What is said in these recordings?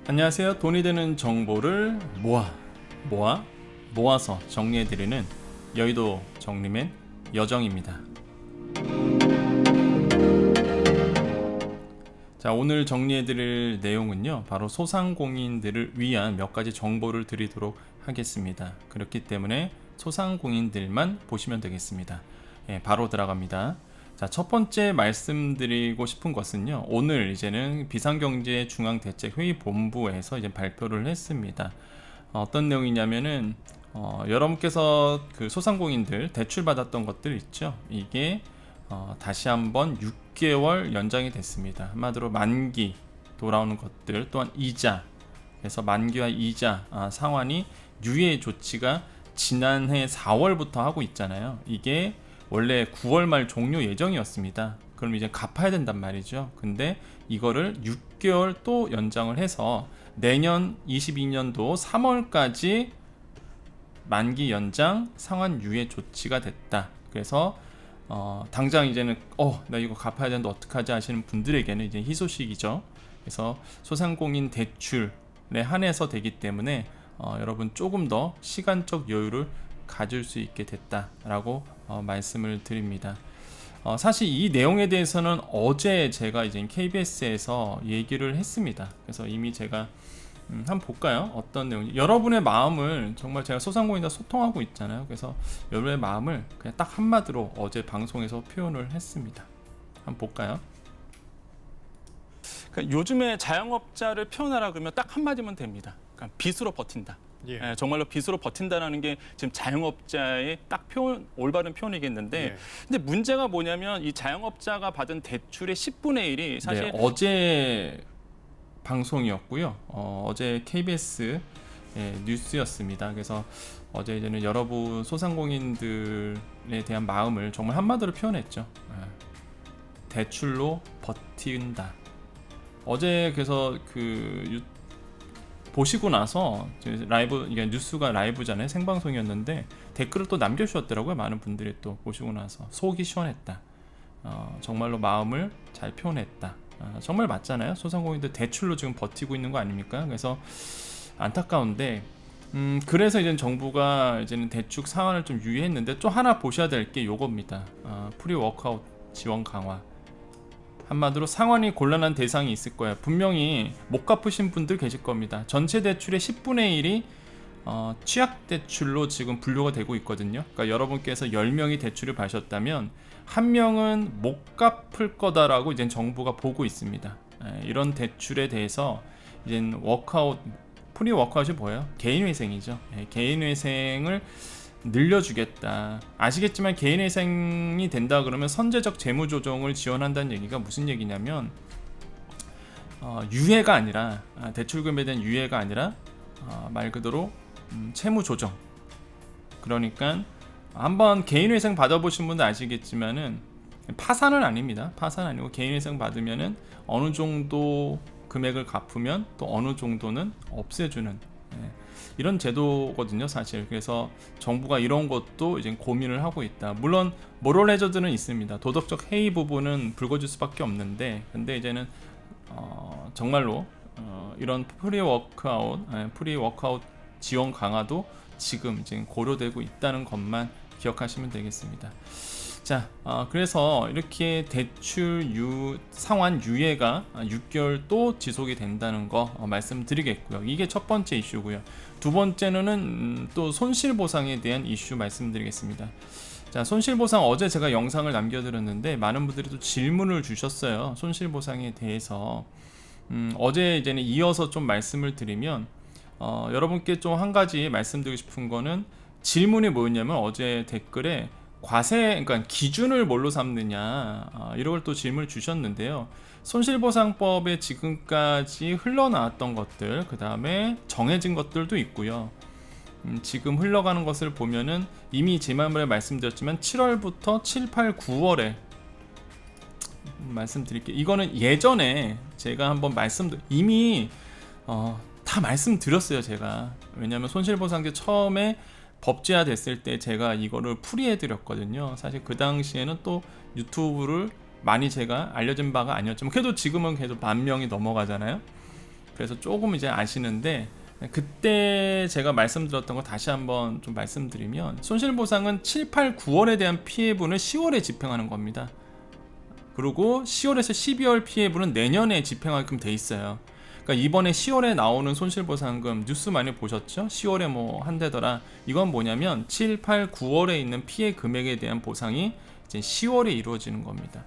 안녕하세요. 돈이 되는 정보를 모아서 정리해드리는 여의도 정리맨 여정입니다. 자, 오늘 정리해드릴 내용은요, 바로 소상공인들을 위한 몇 가지 정보를 드리도록 하겠습니다. 그렇기 때문에 소상공인들만 보시면 되겠습니다. 바로 들어갑니다. 자, 첫 번째 말씀드리고 싶은 것은요, 오늘 이제는 비상경제중앙대책회의본부에서 이제 발표를 했습니다. 어떤 내용이냐면은 여러분께서 그 소상공인들 대출 받았던 것들 있죠. 이게 다시 한번 6개월 연장이 됐습니다. 한마디로 만기 돌아오는 것들, 또한 이자, 그래서 만기와 이자 상환이 유예 조치가 지난해 4월부터 하고 있잖아요. 이게 원래 9월 말 종료 예정이었습니다. 그럼 이제 갚아야 된단 말이죠. 근데 이거를 6개월 또 연장을 해서 내년 22년도 3월까지 만기 연장 상환 유예 조치가 됐다. 그래서 당장 이제는 나 이거 갚아야 되는데 어떡하지 하시는 분들에게는 이제 희소식이죠. 그래서 소상공인 대출에 한해서 되기 때문에 여러분 조금 더 시간적 여유를 가질 수 있게 됐다라고 말씀을 드립니다. 사실 이 내용에 대해서는 어제 제가 이제 KBS에서 얘기를 했습니다. 그래서 이미 제가 한번 볼까요? 어떤 내용인지. 여러분의 마음을 정말 제가 소상공인과 소통하고 있잖아요. 그래서 여러분의 마음을 그냥 딱 한마디로 어제 방송에서 표현을 했습니다. 한번 볼까요? 그러니까 요즘에 자영업자를 표현하라 그러면 딱 한마디면 됩니다. 그러니까 빚으로 버틴다. 정말로 빚으로 버틴다라는 게 지금 자영업자의 딱 올바른 표현이겠는데, 근데 문제가 뭐냐면 이 자영업자가 받은 대출의 10분의 1이 사실 어제 방송이었고요. 어제 KBS 뉴스였습니다. 그래서 어제 이제는 여러분 소상공인들에 대한 마음을 정말 한마디로 표현했죠. 대출로 버틴다. 어제 그래서 보시고 나서 라이브, 이게 뉴스가 라이브잖아요. 생방송이었는데 댓글을 또 남겨주셨더라고요. 많은 분들이 또 보시고 나서 속이 시원했다. 정말로 마음을 잘 표현했다. 정말 맞잖아요. 소상공인들 대출로 지금 버티고 있는 거 아닙니까? 그래서 안타까운데, 그래서 이제 정부가 이제는 대출 상한을 좀 유예했는데, 또 하나 보셔야 될 게 요겁니다. 프리 워크아웃 지원 강화. 한마디로 상환이 곤란한 대상이 있을 거예요. 분명히 못 갚으신 분들 계실 겁니다. 전체 대출의 10분의 1이 취약 대출로 지금 분류가 되고 있거든요. 그러니까 여러분께서 10명이 대출을 받으셨다면 한 명은 못 갚을 거다라고 이제 정부가 보고 있습니다. 이런 대출에 대해서 이제 프리 워크아웃이 뭐예요? 개인회생이죠. 개인회생을 늘려주겠다. 아시겠지만 개인회생이 된다 그러면 선제적 재무조정을 지원한다는 얘기가 무슨 얘기냐면 유예가 아니라, 대출금에 대한 유예가 아니라 말 그대로 채무조정. 그러니까 한번 개인회생 받아보신 분들 아시겠지만은 파산은 아닙니다. 파산 아니고 개인회생 받으면은 어느 정도 금액을 갚으면 또 어느 정도는 없애주는 이런 제도거든요, 사실. 그래서 정부가 이런 것도 이제 고민을 하고 있다. 물론 모럴 해저드는 있습니다. 도덕적 해이 부분은 불거질 수밖에 없는데, 근데 이제는 정말로 이런 프리 워크아웃 지원 강화도 지금 이제 고려되고 있다는 것만 기억하시면 되겠습니다. 자, 그래서 이렇게 대출 상환 유예가 6개월 또 지속이 된다는 거 말씀드리겠고요. 이게 첫 번째 이슈고요. 두 번째는 또 손실보상에 대한 이슈 말씀드리겠습니다. 자, 손실보상 어제 제가 영상을 남겨드렸는데 많은 분들이 또 질문을 주셨어요. 손실보상에 대해서. 어제 이제는 이어서 좀 말씀을 드리면, 여러분께 좀 한 가지 말씀드리고 싶은 거는, 질문이 뭐였냐면 어제 댓글에 그러니까 기준을 뭘로 삼느냐, 이런 걸 또 질문을 주셨는데요. 손실보상법에 지금까지 흘러나왔던 것들, 그 다음에 정해진 것들도 있고요. 지금 흘러가는 것을 보면은 이미 지난번에 말씀드렸지만 7월부터 7, 8, 9월에 말씀드릴게요. 이거는 예전에 제가 한번 이미 다 말씀드렸어요, 제가. 왜냐하면 손실보상제 처음에 법제화 됐을 때 제가 이거를 풀이해드렸거든요. 사실 그 당시에는 또 유튜브를 많이 제가 알려진 바가 아니었지만, 그래도 지금은 계속 10,000명이 넘어가잖아요. 그래서 조금 이제 아시는데, 그때 제가 말씀드렸던 거 다시 한번 좀 말씀드리면, 손실보상은 7, 8, 9월에 대한 피해분을 10월에 집행하는 겁니다. 그리고 10월에서 12월 피해분은 내년에 집행하게끔 돼 있어요. 그러니까 이번에 10월에 나오는 손실보상금 뉴스 많이 보셨죠? 10월에 뭐 한대더라. 이건 뭐냐면 7, 8, 9월에 있는 피해 금액에 대한 보상이 이제 10월에 이루어지는 겁니다.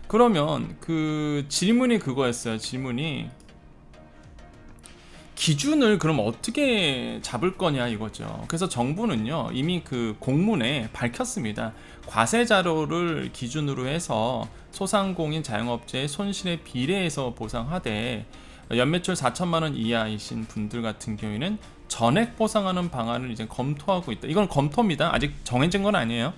그러면 그 질문이 그거였어요. 질문이 기준을 그럼 어떻게 잡을 거냐 이거죠. 그래서 정부는요, 이미 그 공문에 밝혔습니다. 과세 자료를 기준으로 해서 소상공인 자영업자의 손실에 비례해서 보상하되, 연매출 4천만 원 이하이신 분들 같은 경우에는 전액 보상하는 방안을 이제 검토하고 있다. 이건 검토입니다. 아직 정해진 건 아니에요.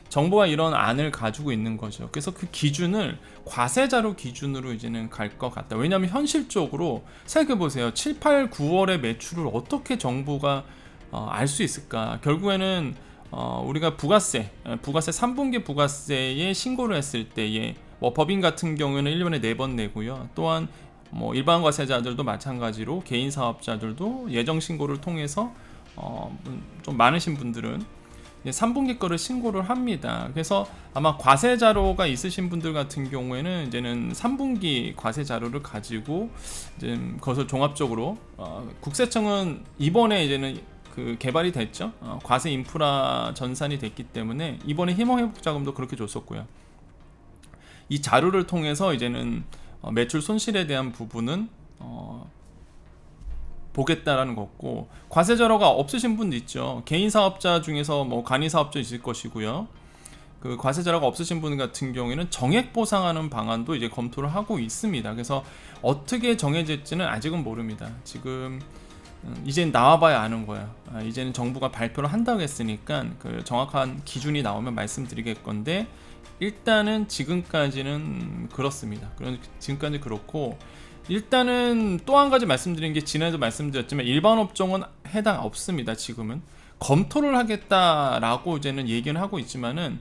정부가 이런 안을 가지고 있는 거죠. 그래서 그 기준을 과세자료 기준으로 이제는 갈 것 같다. 왜냐하면 현실적으로 생각해 보세요. 7, 8, 9월의 매출을 어떻게 정부가 알 수 있을까? 결국에는 우리가 부가세 3분기 부가세에 신고를 했을 때에 뭐 법인 같은 경우에는 1년에 4번 내고요. 또한 뭐 일반 과세자들도 마찬가지로 개인 사업자들도 예정 신고를 통해서 좀 많으신 분들은 3분기 거를 신고를 합니다. 그래서 아마 과세 자료가 있으신 분들 같은 경우에는 이제는 3분기 과세 자료를 가지고 이제 그것을 종합적으로 국세청은 이번에 이제는 그 개발이 됐죠. 과세 인프라 전산이 됐기 때문에 이번에 희망회복 자금도 그렇게 줬었고요. 이 자료를 통해서 이제는 매출 손실에 대한 부분은 보겠다라는 거고, 과세 자료가 없으신 분도 있죠. 개인 사업자 중에서 뭐 간이 사업자 있을 것이고요. 그 과세 자료가 없으신 분 같은 경우에는 정액 보상하는 방안도 이제 검토를 하고 있습니다. 그래서 어떻게 정해질지는 아직은 모릅니다. 지금 이젠 나와봐야 아는 거예요. 이제는 정부가 발표를 한다고 했으니까 그 정확한 기준이 나오면 말씀드리겠건데, 일단은 지금까지는 그렇습니다. 지금까지 그렇고, 일단은 또 한 가지 말씀드린 게 지난해도 말씀드렸지만 일반 업종은 해당 없습니다. 지금은 검토를 하겠다라고 이제는 얘기는 하고 있지만은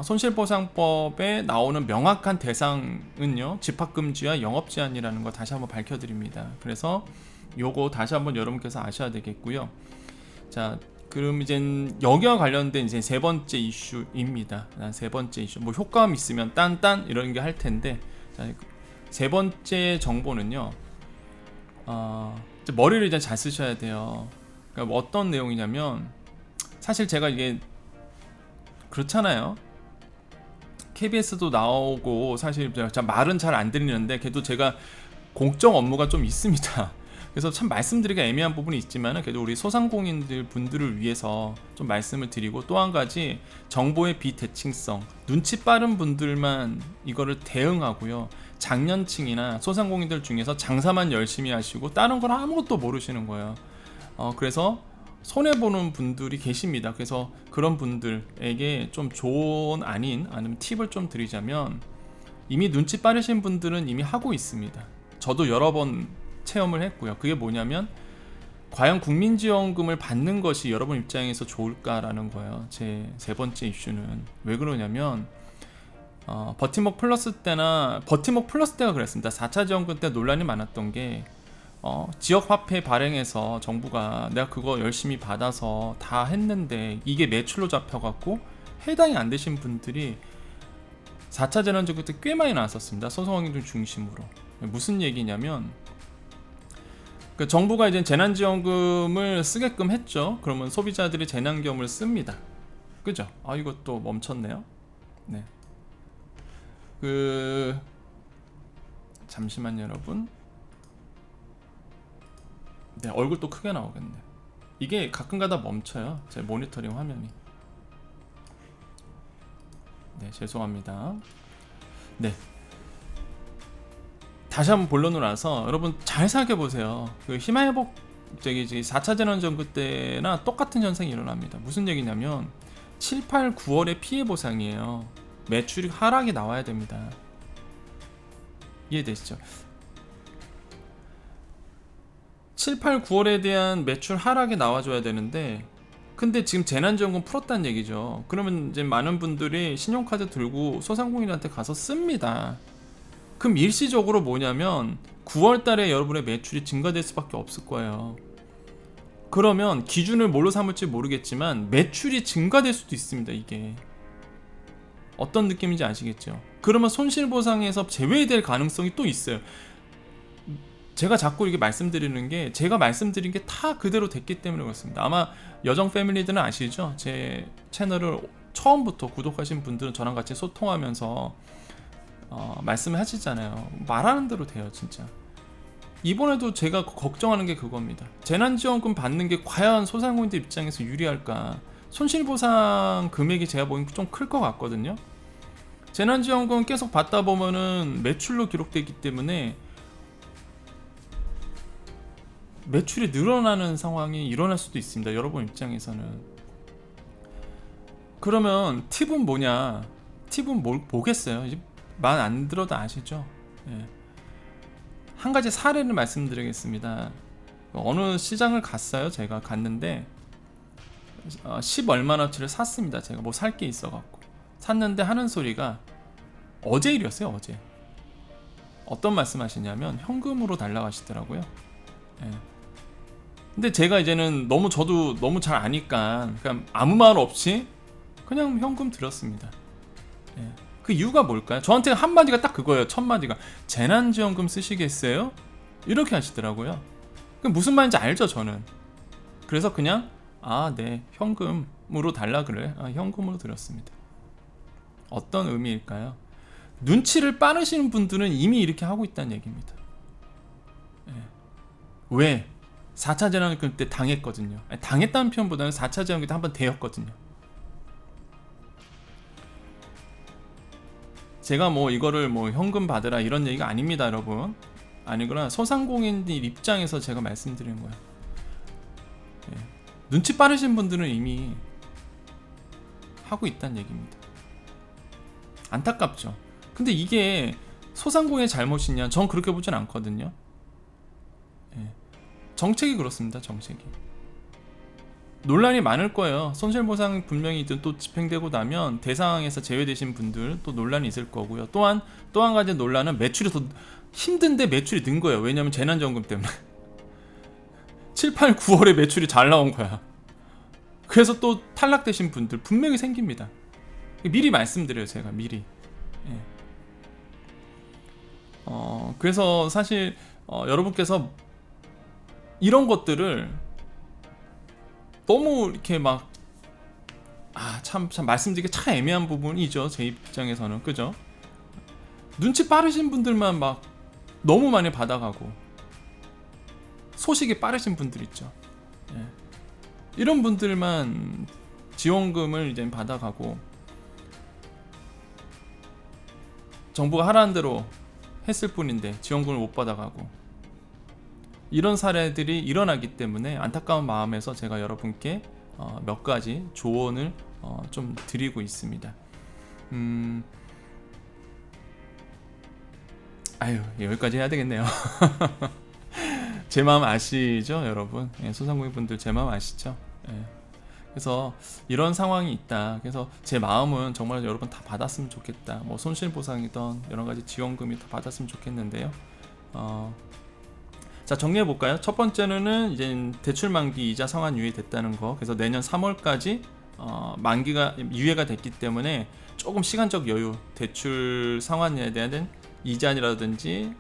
손실보상법에 나오는 명확한 대상은요, 집합금지와 영업제한이라는 거 다시 한번 밝혀드립니다. 그래서 요거 다시 한번 여러분께서 아셔야 되겠고요. 자, 그럼 이제 여기와 관련된 이제 세 번째 이슈입니다. 세 번째 이슈, 뭐 효과음 있으면 딴딴 이런 게 할 텐데, 자, 세 번째 정보는요, 머리를 이제 잘 쓰셔야 돼요. 그러니까 뭐 어떤 내용이냐면, 사실 제가 이게 그렇잖아요. KBS도 나오고 사실 제가 말은 잘 안 들리는데 그래도 제가 공적 업무가 좀 있습니다. 그래서 참 말씀드리기가 애매한 부분이 있지만 그래도 우리 소상공인들 분들을 위해서 좀 말씀을 드리고, 또 한 가지 정보의 비대칭성, 눈치 빠른 분들만 이거를 대응하고요, 장년층이나 소상공인들 중에서 장사만 열심히 하시고 다른 건 아무것도 모르시는 거예요. 그래서 손해보는 분들이 계십니다. 그래서 그런 분들에게 좀 좋은 아니면 팁을 좀 드리자면, 이미 눈치 빠르신 분들은 이미 하고 있습니다. 저도 여러 번 체험을 했고요. 그게 뭐냐면, 과연 국민지원금을 받는 것이 여러분 입장에서 좋을까라는 거예요. 제 세 번째 이슈는 왜 그러냐면, 버팀목 플러스 때가 그랬습니다. 4차 지원금 때 논란이 많았던 게, 지역화폐 발행해서 정부가 내가 그거 열심히 받아서 다 했는데 이게 매출로 잡혀갖고 해당이 안 되신 분들이 4차 재난지원금 때 꽤 많이 나왔었습니다. 소상공인들 중심으로. 무슨 얘기냐면, 그 정부가 이제 재난지원금을 쓰게끔 했죠. 그러면 소비자들이 재난기금을 씁니다. 그죠? 이것도 멈췄네요. 네. 잠시만요, 여러분. 네, 얼굴도 크게 나오겠네. 이게 가끔가다 멈춰요, 제 모니터링 화면이. 네, 죄송합니다. 네, 다시 한번 본론으로 와서 여러분 잘 생각해 보세요. 그 희망회복 4차 재난지원금 때나 똑같은 현상이 일어납니다. 무슨 얘기냐면 7, 8, 9월의 피해 보상이에요. 매출이 하락이 나와야 됩니다. 이해되시죠? 7, 8, 9월에 대한 매출 하락이 나와줘야 되는데, 근데 지금 재난지원금 풀었다는 얘기죠. 그러면 이제 많은 분들이 신용카드 들고 소상공인한테 가서 씁니다. 그럼 일시적으로 뭐냐면 9월 달에 여러분의 매출이 증가될 수밖에 없을 거예요. 그러면 기준을 뭘로 삼을지 모르겠지만 매출이 증가될 수도 있습니다. 이게 어떤 느낌인지 아시겠죠? 그러면 손실보상에서 제외될 가능성이 또 있어요. 제가 자꾸 이게 말씀드리는 게 제가 말씀드린 게 다 그대로 됐기 때문에 그렇습니다. 아마 여정 패밀리들은 아시죠? 제 채널을 처음부터 구독하신 분들은 저랑 같이 소통하면서 말씀하시잖아요. 말하는 대로 돼요, 진짜. 이번에도 제가 걱정하는 게 그겁니다. 재난지원금 받는 게 과연 소상공인들 입장에서 유리할까? 손실보상 금액이 제가 보기엔 좀 클 것 같거든요. 재난지원금 계속 받다 보면은 매출로 기록되기 때문에 매출이 늘어나는 상황이 일어날 수도 있습니다. 여러분 입장에서는. 그러면 팁은 뭐냐? 팁은 뭐겠어요? 말 안 들어도 아시죠? 예. 한 가지 사례를 말씀드리겠습니다. 어느 시장을 갔어요. 제가 갔는데 10 얼마나치를 샀습니다. 제가 뭐 살 게 있어갖고 샀는데 하는 소리가 어제 일이었어요. 어제 어떤 말씀하시냐면 현금으로 달라고 하시더라고요. 예. 근데 제가 이제는 저도 너무 잘 아니까 그냥 아무 말 없이 그냥 현금 드렸습니다. 예. 그 이유가 뭘까요? 저한테 한마디가 딱 그거예요. 첫 마디가 재난지원금 쓰시겠어요? 이렇게 하시더라고요. 무슨 말인지 알죠, 저는. 그래서 그냥 네, 현금으로 달라 그래. 현금으로 드렸습니다. 어떤 의미일까요? 눈치를 빠르시는 분들은 이미 이렇게 하고 있다는 얘기입니다. 예. 왜? 4차 재난지원금 때 당했거든요. 당했다는 표현보다는 4차 재난지원금 때 한번 대였거든요. 제가 이거를 현금 받으라 이런 얘기가 아닙니다, 여러분. 아니거나 소상공인들 입장에서 제가 말씀드리는 거예요. 예. 눈치 빠르신 분들은 이미 하고 있다는 얘기입니다. 안타깝죠. 근데 이게 소상공인의 잘못이냐? 전 그렇게 보진 않거든요. 예. 정책이 그렇습니다. 정책이. 논란이 많을 거예요. 손실보상 분명히 또 집행되고 나면 대상에서 제외되신 분들 또 논란이 있을 거고요. 또한 또 한 가지 논란은 매출이 더 힘든데 매출이 는 거예요. 왜냐면 재난지원금 때문에 7, 8, 9월에 매출이 잘 나온 거야. 그래서 또 탈락되신 분들 분명히 생깁니다. 미리 말씀드려요. 제가 미리. 예. 그래서 사실 여러분께서 이런 것들을 너무 이렇게 막 참 말씀드리기 참 애매한 부분이죠. 제 입장에서는. 그죠? 눈치 빠르신 분들만 막 너무 많이 받아가고 소식이 빠르신 분들 있죠. 예. 이런 분들만 지원금을 이제 받아가고 정부가 하라는 대로 했을 뿐인데 지원금을 못 받아가고 이런 사례들이 일어나기 때문에 안타까운 마음에서 제가 여러분께 몇 가지 조언을 좀 드리고 있습니다. 여기까지 해야 되겠네요. 제 마음 아시죠, 여러분? 예, 소상공인 분들 제 마음 아시죠? 예. 그래서 이런 상황이 있다. 그래서 제 마음은 정말 여러분 다 받았으면 좋겠다. 손실보상이던 여러 가지 지원금이 다 받았으면 좋겠는데요. 자, 정리해 볼까요? 첫 번째는 이제 대출 만기 이자 상환 유예됐다는 거. 그래서 내년 3월까지 만기가 유예가 됐기 때문에 조금 시간적 여유, 대출 상환에 대한 이자라든지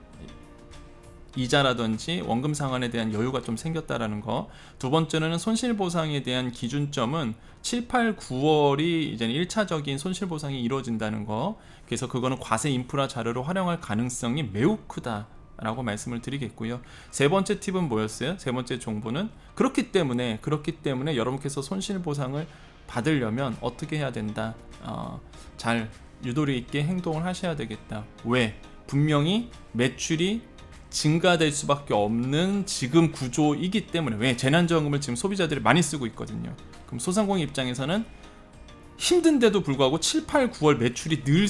원금 상환에 대한 여유가 좀 생겼다라는 거. 두 번째는 손실보상에 대한 기준점은 7, 8, 9월이 이제 1차적인 손실보상이 이루어진다는 거. 그래서 그거는 과세 인프라 자료로 활용할 가능성이 매우 크다 라고 말씀을 드리겠고요. 세 번째 팁은 뭐였어요? 세 번째 정보는 그렇기 때문에 여러분께서 손실보상을 받으려면 어떻게 해야 된다. 잘 유도리 있게 행동을 하셔야 되겠다. 왜? 분명히 매출이 증가될 수밖에 없는 지금 구조이기 때문에. 왜? 재난지원금을 지금 소비자들이 많이 쓰고 있거든요. 그럼 소상공인 입장에서는 힘든데도 불구하고 7, 8, 9월 매출이 늘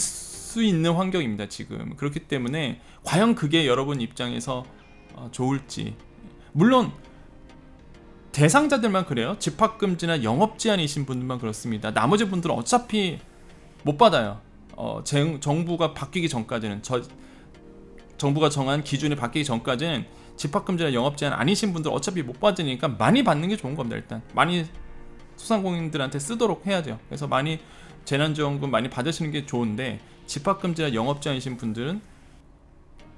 수 있는 환경입니다. 지금. 그렇기 때문에 과연 그게 여러분 입장에서 좋을지. 물론 대상자들만 그래요. 집합금지나 영업제한이신 분들만 그렇습니다. 나머지 분들은 어차피 못 받아요. 정부가 바뀌기 전까지는 정부가 정한 기준이 바뀌기 전까지는 집합금지나 영업 제한 아니신 분들 어차피 못 받으니까 많이 받는 게 좋은 겁니다. 일단 많이 소상공인들한테 쓰도록 해야 돼요. 그래서 많이 재난지원금 많이 받으시는 게 좋은데 집합금지나 영업 제한이신 분들은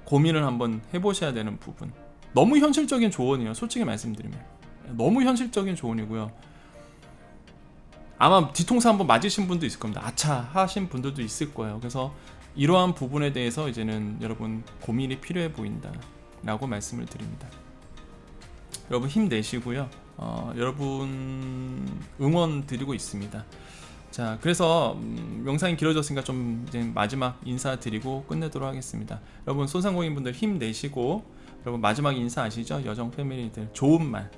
고민을 한번 해보셔야 되는 부분. 너무 현실적인 조언이에요. 솔직히 말씀드리면 너무 현실적인 조언이고요. 아마 뒤통수 한번 맞으신 분도 있을 겁니다. 아차 하신 분들도 있을 거예요. 그래서 이러한 부분에 대해서 이제는 여러분 고민이 필요해 보인다 라고 말씀을 드립니다. 여러분 힘내시고요. 여러분 응원 드리고 있습니다. 자, 그래서 영상이 길어졌으니까 좀 이제 마지막 인사드리고 끝내도록 하겠습니다. 여러분 소상공인분들 힘내시고, 여러분 마지막 인사 아시죠? 여정 패밀리들 좋은 말,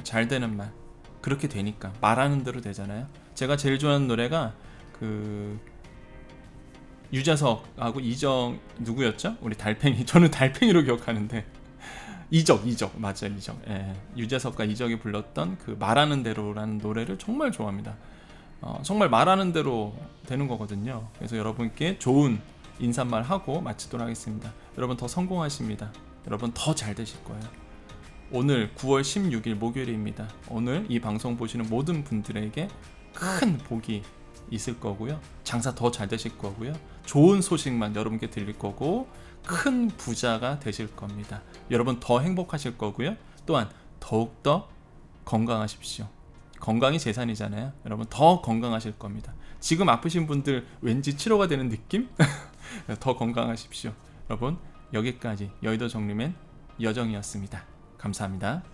잘 되는 말, 그렇게 되니까 말하는 대로 되잖아요. 제가 제일 좋아하는 노래가 그 유재석하고 이적 누구였죠? 우리 달팽이. 저는 달팽이로 기억하는데 이적 맞죠, 이적. 예, 유재석과 이적이 불렀던 그 말하는 대로라는 노래를 정말 좋아합니다. 정말 말하는 대로 되는 거거든요. 그래서 여러분께 좋은 인사말 하고 마치도록 하겠습니다. 여러분 더 성공하십니다. 여러분 더 잘 되실 거예요. 오늘 9월 16일 목요일입니다. 오늘 이 방송 보시는 모든 분들에게 큰 복이 있을 거고요. 장사 더 잘 되실 거고요. 좋은 소식만 여러분께 들릴 거고 큰 부자가 되실 겁니다. 여러분 더 행복하실 거고요. 또한 더욱더 건강하십시오. 건강이 재산이잖아요. 여러분 더 건강하실 겁니다. 지금 아프신 분들 왠지 치료가 되는 느낌? 더 건강하십시오. 여러분 여기까지 여의도 정리맨 여정이었습니다. 감사합니다.